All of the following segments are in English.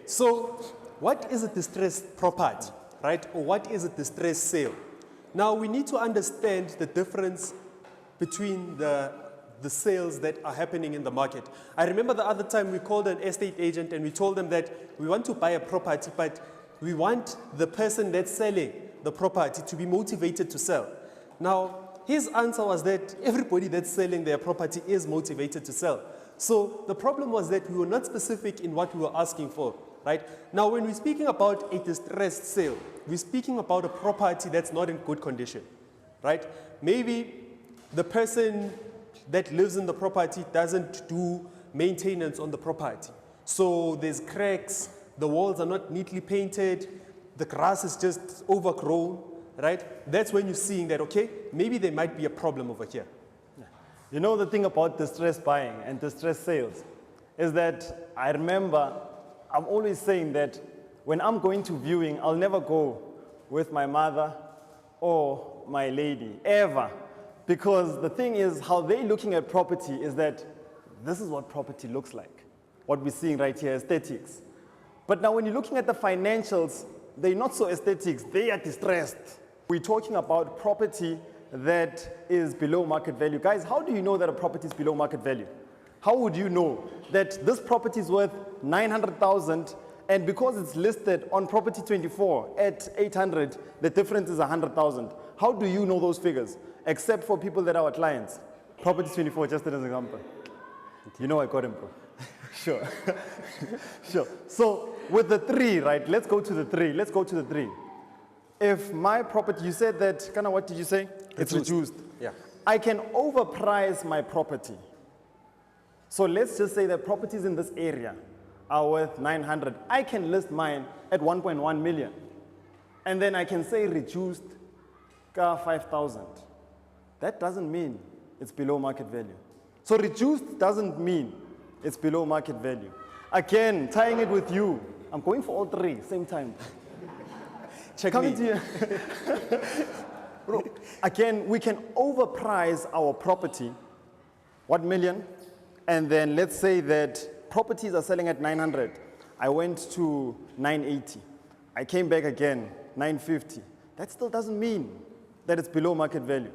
so what is a distressed property, right? Or what is a distressed sale? Now we need to understand the difference between the sales that are happening in the market. I remember the other time we called an estate agent and we told them that we want to buy a property, but we want the person that's selling the property to be motivated to sell. Now, his answer was that everybody that's selling their property is motivated to sell. So the problem was that we were not specific in what we were asking for, right? Now, when we're speaking about a distressed sale, we're speaking about a property that's not in good condition, right? Maybe the person that lives in the property doesn't do maintenance on the property. So there's cracks, the walls are not neatly painted, the grass is just overgrown, right? That's when you're seeing that, okay, maybe there might be a problem over here. You know, the thing about distress buying and distress sales is that I remember I'm always saying that when I'm going to viewing, I'll never go with my mother or my lady, ever. Because the thing is, how they're looking at property is that this is what property looks like. What we're seeing right here, aesthetics. But now when you're looking at the financials, they're not so aesthetics, they are distressed. We're talking about property that is below market value. Guys, how do you know that a property is below market value? How would you know that this property is worth 900,000 and because it's listed on property 24 at 800, the difference is 100,000? How do you know those figures? Except for people that are our clients. Property 24, just as an example. You know I got him, bro. Sure. Sure. So with the 3, right, let's go to the 3. Let's go to the 3. If my property, you said that, kind of what did you say? It's reduced. Yeah. I can overprice my property. So let's just say that properties in this area are worth 900. I can list mine at 1.1 million. And then I can say reduced 5,000. That doesn't mean it's below market value. So reduced doesn't mean it's below market value. Again, tying it with you, I'm going for all 3, same time. Check Coming me. to you. Bro, again, we can overprice our property, 1 million, and then let's say that properties are selling at 900. I went to 980. I came back again, 950. That still doesn't mean that it's below market value.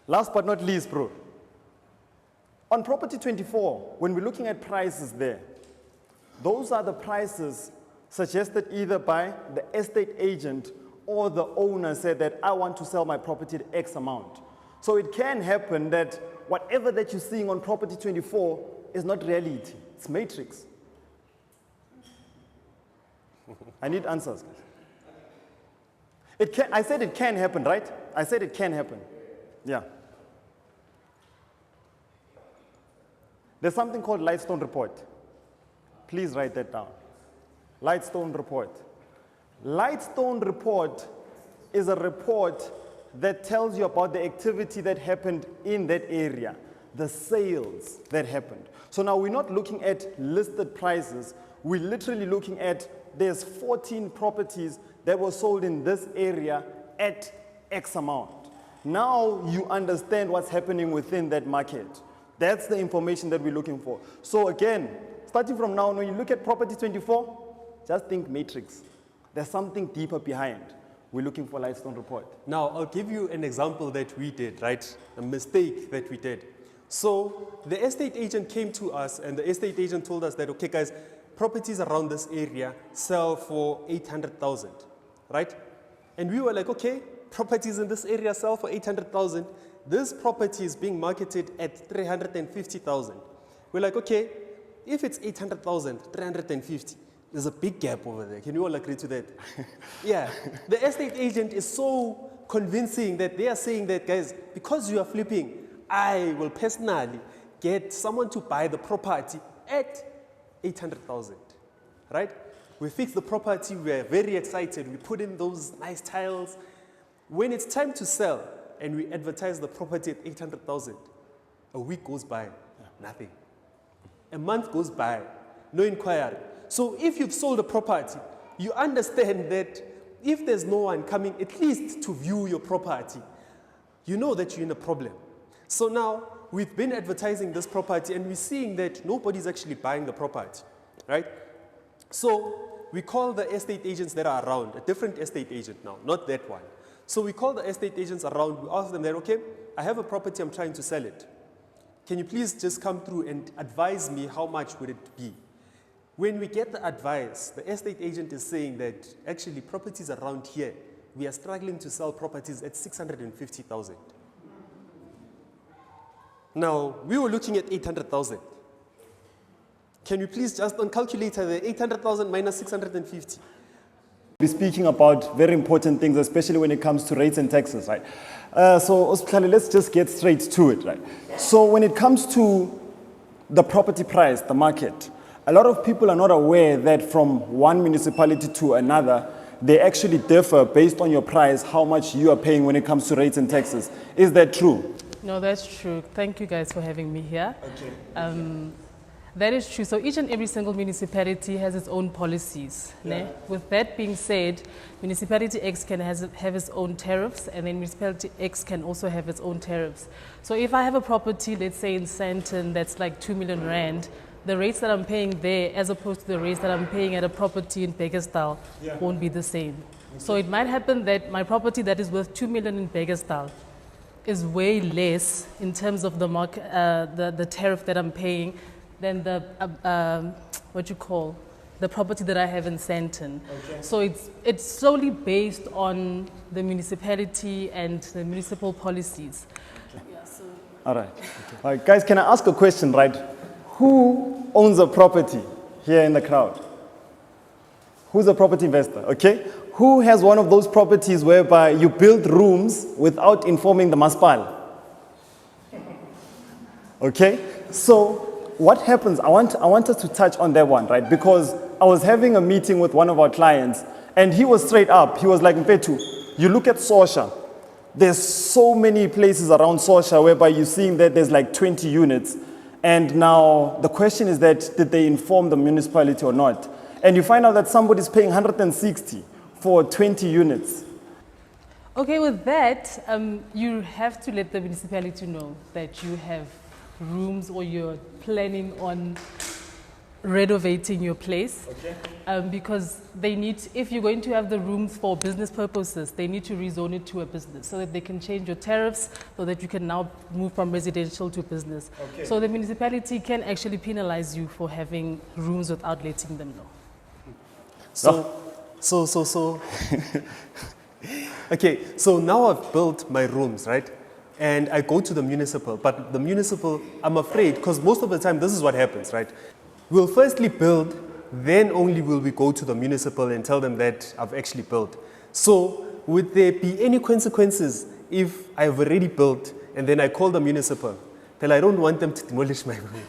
Last but not least, bro. On property 24, when we're looking at prices there, those are the prices suggested either by the estate agent or the owner said that I want to sell my property at X amount. So it can happen that whatever that you're seeing on property 24 is not reality, it's matrix. I need answers, guys. I said it can happen, right? I said it can happen. Yeah. There's something called Lightstone report. Please write that down. Lightstone report. Lightstone report is a report that tells you about the activity that happened in that area, the sales that happened. So now we're not looking at listed prices. We're literally looking at there's 14 properties that were sold in this area at X amount. Now you understand what's happening within that market. That's the information that we're looking for. So again, starting from now, when you look at property 24, just think matrix. There's something deeper behind. We're looking for Lightstone report. Now, I'll give you an example that we did, right? A mistake that we did. So the estate agent came to us and the estate agent told us that, okay, guys, properties around this area sell for 800,000, right? And we were like, okay, properties in this area sell for 800,000. This property is being marketed at 350,000. We're like, okay, if it's 800,000, 350, there's a big gap over there. Can you all agree to that? Yeah. The estate agent is so convincing that they are saying that, guys, because you are flipping, I will personally get someone to buy the property at 800,000, right? We fixed the property. We are very excited. We put in those nice tiles. When it's time to sell and we advertise the property at 800,000, a week goes by, nothing. A month goes by, no inquiry. So if you've sold a property, you understand that if there's no one coming at least to view your property, you know that you're in a problem. So now we've been advertising this property and we're seeing that nobody's actually buying the property, right? So we call the estate agents that are around, a different estate agent now, not that one. So we call the estate agents around, we ask them that, okay, I have a property, I'm trying to sell it. Can you please just come through and advise me how much would it be? When we get the advice, the estate agent is saying that actually properties around here, we are struggling to sell properties at 650,000. Now, we were looking at 800,000. Can you please just on calculator the 800,000 minus 650? We're speaking about very important things, especially when it comes to rates and taxes, right? So, Ospitali, let's just get straight to it, right? So, when it comes to the property price, the market, a lot of people are not aware that from one municipality to another, they actually differ based on your price, how much you are paying when it comes to rates and taxes. Is that true? No, that's true. Thank you guys for having me here. Okay. That is true. So each and every single municipality has its own policies. Yeah. Ne? With that being said, municipality X can have its own tariffs, and then municipality X can also have its own tariffs. So if I have a property, let's say in Sandton, that's like 2 million rand, the rates that I'm paying there as opposed to the rates that I'm paying at a property in Beggersdal won't be the same. Okay. So it might happen that my property that is worth 2 million in Beggersdal is way less in terms of the market, the tariff that I'm paying than the the property that I have in Sandton. Okay. So it's solely based on the municipality and the municipal policies. Okay. Yeah, so. All right. Okay. All right, guys, can I ask a question, right? Who owns a property here in the crowd? Who's a property investor, okay? Who has one of those properties whereby you build rooms without informing the masipala? Okay, so what happens, I want us to touch on that one, right? Because I was having a meeting with one of our clients and he was straight up. He was like, Mpetu, you look at Sosha. There's so many places around Sosha whereby you're seeing that there's like 20 units. And now the question is that did they inform the municipality or not? And you find out that somebody's paying 160 for 20 units. Okay, with that, you have to let the municipality know that you have rooms or you're planning on renovating your place. Okay. Because they need, if you're going to have the rooms for business purposes, they need to rezone it to a business so that they can change your tariffs so that you can now move from residential to business. Okay. So the municipality can actually penalize you for having rooms without letting them know. So, okay, so now I've built my rooms, right? And I go to the municipal, but the municipal, I'm afraid, because most of the time this is what happens, right? We'll firstly build, then only will we go to the municipal and tell them that I've actually built. So would there be any consequences if I've already built and then I call the municipal? Well, I don't want them to demolish my room.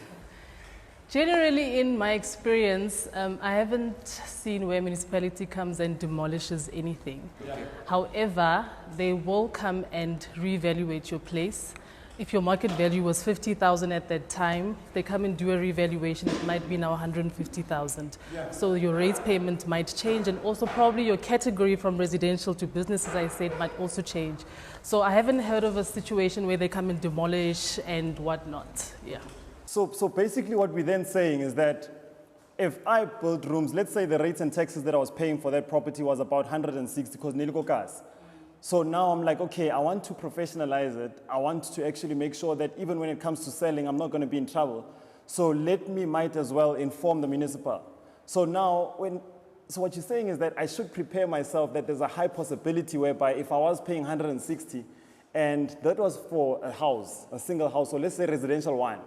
Generally, in my experience, I haven't seen where municipality comes and demolishes anything. Yeah. However, they will come and reevaluate your place. If your market value was 50,000 at that time, if they come and do a revaluation, it might be now 150,000. Yeah. So your rates payment might change, and also probably your category from residential to business, as I said, might also change. So I haven't heard of a situation where they come and demolish and whatnot. Yeah. So basically what we're then saying is that if I build rooms, let's say the rates and taxes that I was paying for that property was about 160 because niliko gas. So now I'm like, okay, I want to professionalize it. I want to actually make sure that even when it comes to selling, I'm not going to be in trouble. So might as well inform the municipal. So now so what you're saying is that I should prepare myself that there's a high possibility whereby if I was paying 160 and that was for a house, a single house, so let's say residential one.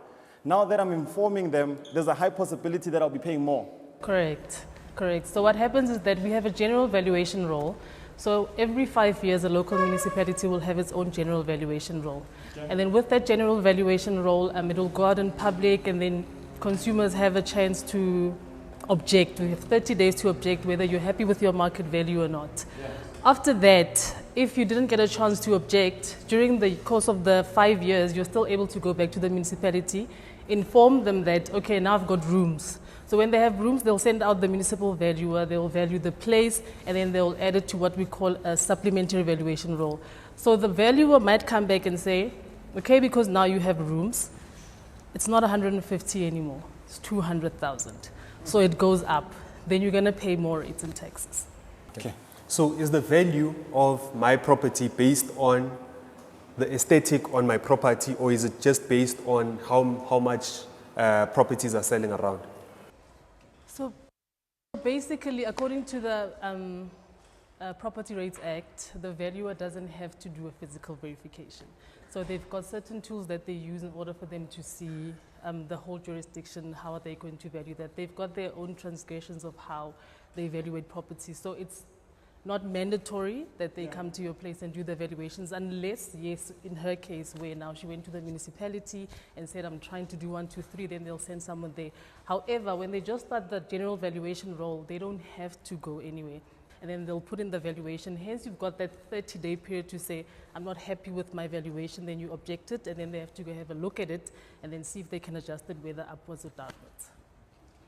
Now that I'm informing them, there's a high possibility that I'll be paying more. Correct. So what happens is that we have a general valuation role. So every 5 years, a local municipality will have its own general valuation role. Okay. And then with that general valuation role, it will go out in public, and then consumers have a chance to object. We have 30 days to object whether you're happy with your market value or not. Yes. After that, if you didn't get a chance to object, during the course of the 5 years, you're still able to go back to the municipality, inform them that, okay, now I've got rooms. So when they have rooms, they'll send out the municipal valuer, they'll value the place, and then they'll add it to what we call a supplementary valuation role. So the valuer might come back and say, okay, because now you have rooms, it's not 150 anymore, it's 200,000. So it goes up. then you're going to pay more rates and taxes. Okay. So is the value of my property based on the aesthetic on my property, or is it just based on how much properties are selling around? So basically, according to the Property Rates Act, the valuer doesn't have to do a physical verification. So they've got certain tools that they use in order for them to see the whole jurisdiction, how are they going to value that. They've got their own transgressions of how they evaluate properties. So it's not mandatory that they come to your place and do the valuations, unless, yes, in her case, where now she went to the municipality and said, I'm trying to do 1, 2, 3, then they'll send someone there. However, when they just start the general valuation role, they don't have to go anywhere. And then they'll put in the valuation. Hence, you've got that 30-day period to say, I'm not happy with my valuation, then you object it, and then they have to go have a look at it and then see if they can adjust it, whether upwards or downwards.